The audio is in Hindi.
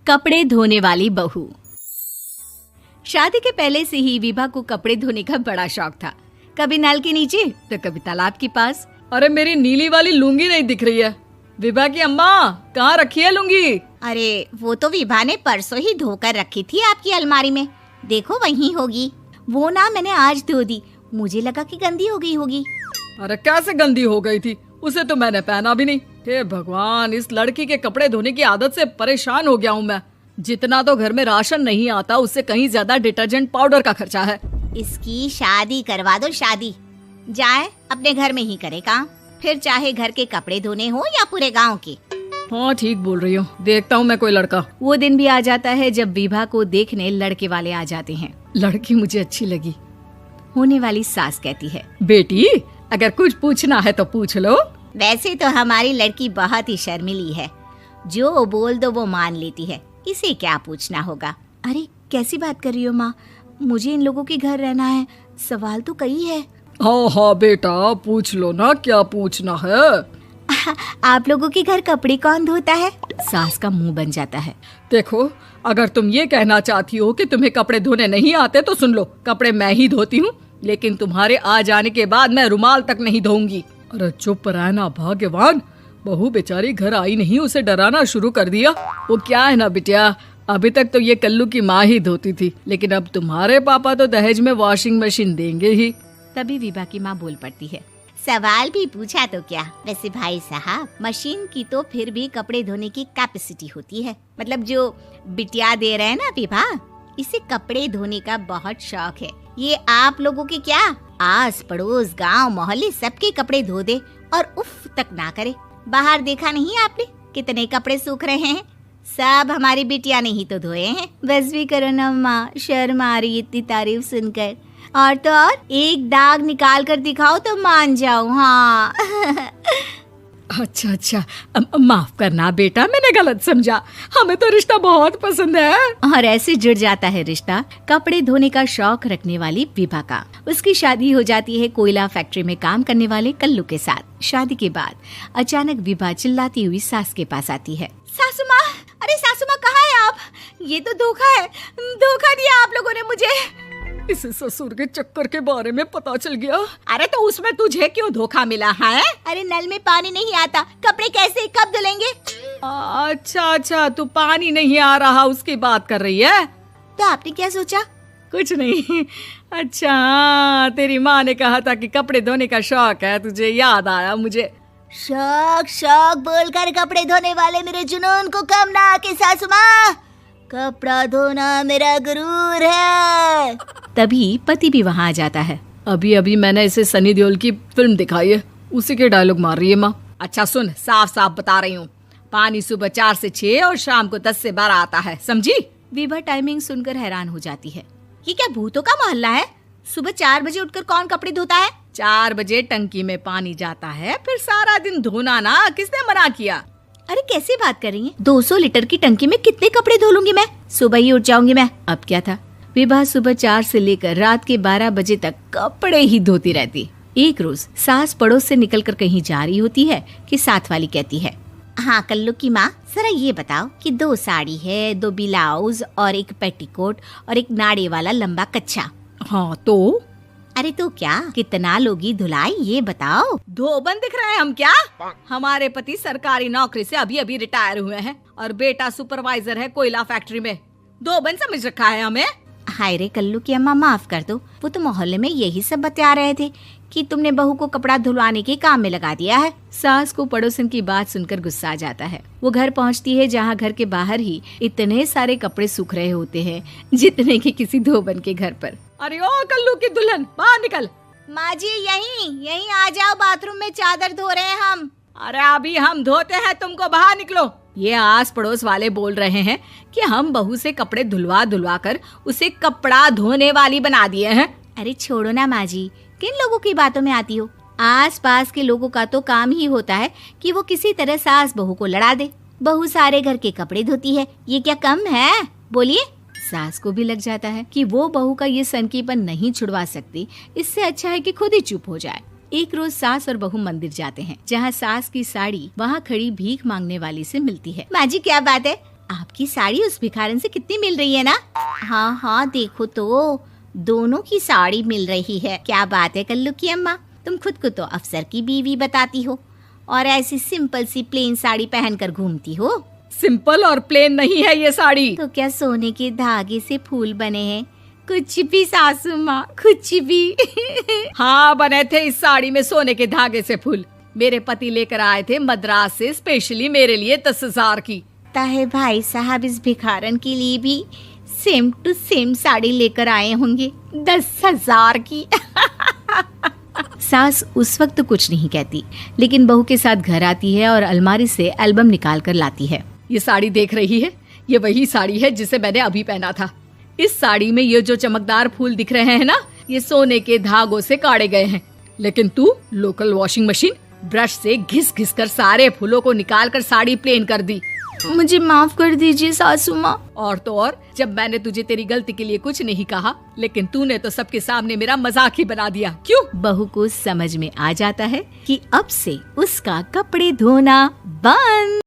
कपड़े धोने वाली बहू। शादी के पहले से ही विभा को कपड़े धोने का बड़ा शौक था। कभी नल के नीचे तो कभी तालाब के पास। अरे मेरी नीली वाली लुंगी नहीं दिख रही है। विभा की अम्मा, कहाँ रखी है लुंगी? अरे वो तो विभा ने परसों ही धोकर रखी थी आपकी अलमारी में, देखो वहीं होगी। वो ना मैंने आज धो दी, मुझे लगा कि गंदी हो गई होगी। अरे कैसे गंदी हो गई थी? उसे तो मैंने पहना भी नहीं। हे भगवान, इस लड़की के कपड़े धोने की आदत से परेशान हो गया हूँ मैं। जितना तो घर में राशन नहीं आता उससे कहीं ज्यादा डिटर्जेंट पाउडर का खर्चा है। इसकी शादी करवा दो, शादी जाए अपने घर में ही करे काम, फिर चाहे घर के कपड़े धोने हो या पूरे गांव के। हाँ ठीक बोल रही हो, देखता हूँ मैं कोई लड़का। वो दिन भी आ जाता है जब विभा को देखने लड़के वाले आ जाते हैं। लड़की मुझे अच्छी लगी। होने वाली सास कहती है, बेटी अगर कुछ पूछना है तो पूछ लो। वैसे तो हमारी लड़की बहुत ही शर्मीली है, जो बोल दो वो मान लेती है, इसे क्या पूछना होगा। अरे कैसी बात कर रही हो माँ, मुझे इन लोगों के घर रहना है, सवाल तो कई है। हाँ हाँ बेटा, पूछ लो ना, क्या पूछना है। आप लोगों के घर कपड़े कौन धोता है? सास का मुंह बन जाता है। देखो, अगर तुम ये कहना चाहती हो कि तुम्हें कपड़े धोने नहीं आते तो सुन लो, कपड़े मैं ही धोती हूँ, लेकिन तुम्हारे आ जाने के बाद मैं रुमाल तक नहीं धोऊंगी। अरे चुप रहना भाग्यवान, बहू बेचारी घर आई नहीं, उसे डराना शुरू कर दिया। वो क्या है ना बिटिया, अभी तक तो ये कल्लू की माँ ही धोती थी, लेकिन अब तुम्हारे पापा तो दहेज में वॉशिंग मशीन देंगे ही। तभी विभा की माँ बोल पड़ती है, सवाल भी पूछा तो क्या। वैसे भाई साहब, मशीन की तो फिर भी कपड़े धोने की कैपेसिटी होती है। मतलब जो बिटिया दे रहे हैं ना विभा, इसे कपड़े धोने का बहुत शौक है। ये आप लोगों के क्या, आस पड़ोस गांव मोहल्ले सबके कपड़े धो दे और उफ तक ना करे। बाहर देखा नहीं आपने कितने कपड़े सूख रहे हैं? सब हमारी बिटिया ने ही तो धोए हैं। बस भी करो ना माँ, शर्म आ रही इतनी तारीफ सुनकर। और तो और एक दाग निकाल कर दिखाओ तो मान जाओ। हाँ अच्छा अच्छा, माफ करना बेटा, मैंने गलत समझा। हमें तो रिश्ता बहुत पसंद है। और ऐसे जुड़ जाता है रिश्ता कपड़े धोने का शौक रखने वाली विभा का। उसकी शादी हो जाती है कोयला फैक्ट्री में काम करने वाले कल्लू के साथ। शादी के बाद अचानक विभा चिल्लाती हुई सास के पास आती है। सासू माँ, अरे सासू माँ कहाँ है आप? ये तो धोखा है, धोखा दिया आप लोगों ने मुझे। इसे ससुर के चक्कर के बारे में पता चल गया। अरे तो उसमें तुझे क्यों धोखा मिला है? अरे नल में पानी नहीं आता, कपड़े कैसे कब धुलेंगे? अच्छा अच्छा, तू पानी नहीं आ रहा उसकी बात कर रही है। तो आपने क्या सोचा? कुछ नहीं। अच्छा, तेरी माँ ने कहा था कि कपड़े धोने का शौक है तुझे, याद आया मुझे। शौक शौक बोलकर कपड़े धोने वाले मेरे जुनून को कम ना आके सासू माँ, कपड़ा धोना मेरा गुरूर है। तभी पति भी वहाँ आ जाता है। अभी अभी मैंने इसे सनी देओल की फिल्म दिखाई है, उसी के डायलॉग मार रही है माँ। अच्छा सुन, साफ साफ बता रही हूँ, पानी सुबह 4 से 6 और शाम को 10 से 12 आता है, समझी? विभा टाइमिंग सुनकर हैरान हो जाती है। ये क्या भूतों का मोहल्ला है? सुबह 4 बजे उठकर कौन कपड़े धोता है? 4 बजे टंकी में पानी जाता है, फिर सारा दिन धोना ना, किसने मना किया? अरे कैसी बात कर रही हैं? 200 लीटर की टंकी में कितने कपड़े धो लूंगी मैं? सुबह ही उठ जाऊंगी मैं। अब क्या था, विभा सुबह 4 से लेकर रात के 12 बजे तक कपड़े ही धोती रहती। एक रोज सास पड़ोस से निकलकर कहीं जा रही होती है कि साथ वाली कहती है, हाँ कल्लू की माँ, जरा ये बताओ कि 2 साड़ी है, 2 ब्लाउज और एक पेटीकोट और एक नाड़े वाला लंबा कच्छा। हाँ तो? अरे तो क्या, कितना लोगी धुलाई ये बताओ। धोबन दिख रहे हैं हम क्या? हमारे पति सरकारी नौकरी से अभी अभी रिटायर हुए हैं और बेटा सुपरवाइजर है कोयला फैक्ट्री में। धोबन समझ रखा है हमें। हाय रे कल्लू की अम्मा, माफ कर दो, वो तो मोहल्ले में यही सब बता रहे थे कि तुमने बहू को कपड़ा धुलवाने के काम में लगा दिया है। सास को पड़ोसन की बात सुनकर गुस्सा आ जाता है। वो घर पहुंचती है जहां घर के बाहर ही इतने सारे कपड़े सूख रहे होते हैं जितने कि किसी धोबन के घर पर। अरे ओ कल्लू की दुल्हन, बाहर निकल। माँ जी यहीं आ जाओ, बाथरूम में चादर धो रहे हैं हम। अरे अभी हम धोते हैं, तुमको बाहर निकलो। ये आस पड़ोस वाले बोल रहे हैं कि हम बहू से कपड़े धुलवा धुलवा कर उसे कपड़ा धोने वाली बना दिए हैं। अरे छोड़ो ना माँ जी, किन लोगों की बातों में आती हो? आस पास के लोगों का तो काम ही होता है कि वो किसी तरह सास बहू को लड़ा दे। बहू सारे घर के कपड़े धोती है, ये क्या कम है? बोलिए। सास को भी लग जाता है कि वो बहू का ये सनकीपन नहीं छुड़वा सकती, इससे अच्छा है कि खुद ही चुप हो जाए। एक रोज सास और बहू मंदिर जाते हैं, जहाँ सास की साड़ी वहाँ खड़ी भीख मांगने वाली से मिलती है। माँ जी क्या बात है, आपकी साड़ी उस भिखारन से कितनी मिल रही है ना? हाँ हाँ देखो तो, दोनों की साड़ी मिल रही है। क्या बात है कल्लू की अम्मा, तुम खुद को तो अफसर की बीवी बताती हो और ऐसी सिंपल सी प्लेन साड़ी पहनकर घूमती हो। सिंपल और प्लेन नहीं है ये साड़ी। तो क्या सोने के धागे से फूल बने हैं? कुछ भी सासू माँ, कुछ भी। हाँ बने थे इस साड़ी में सोने के धागे से फूल। मेरे पति लेकर आए थे मद्रास से स्पेशली मेरे लिए 10,000 की। ताहे भाई साहब इस भिखारन के लिए भी सेम टू सेम साड़ी लेकर आए होंगे 10,000 की। सास उस वक्त तो कुछ नहीं कहती, लेकिन बहू के साथ घर आती है और अलमारी से एल्बम निकाल कर लाती है। ये साड़ी देख रही है, ये वही साड़ी है जिसे मैंने अभी पहना था। इस साड़ी में ये जो चमकदार फूल दिख रहे हैं ना, ये सोने के धागों से काढ़े गए हैं। लेकिन तू लोकल वॉशिंग मशीन ब्रश से घिस घिस कर सारे फूलों को निकाल कर साड़ी प्लेन कर दी। मुझे माफ कर दीजिए सासू माँ। और तो और, जब मैंने तुझे तेरी गलती के लिए कुछ नहीं कहा, लेकिन तूने तो सबके सामने मेरा मजाक ही बना दिया। क्यों? बहू को समझ में आ जाता है कि अब से उसका कपड़े धोना बंद।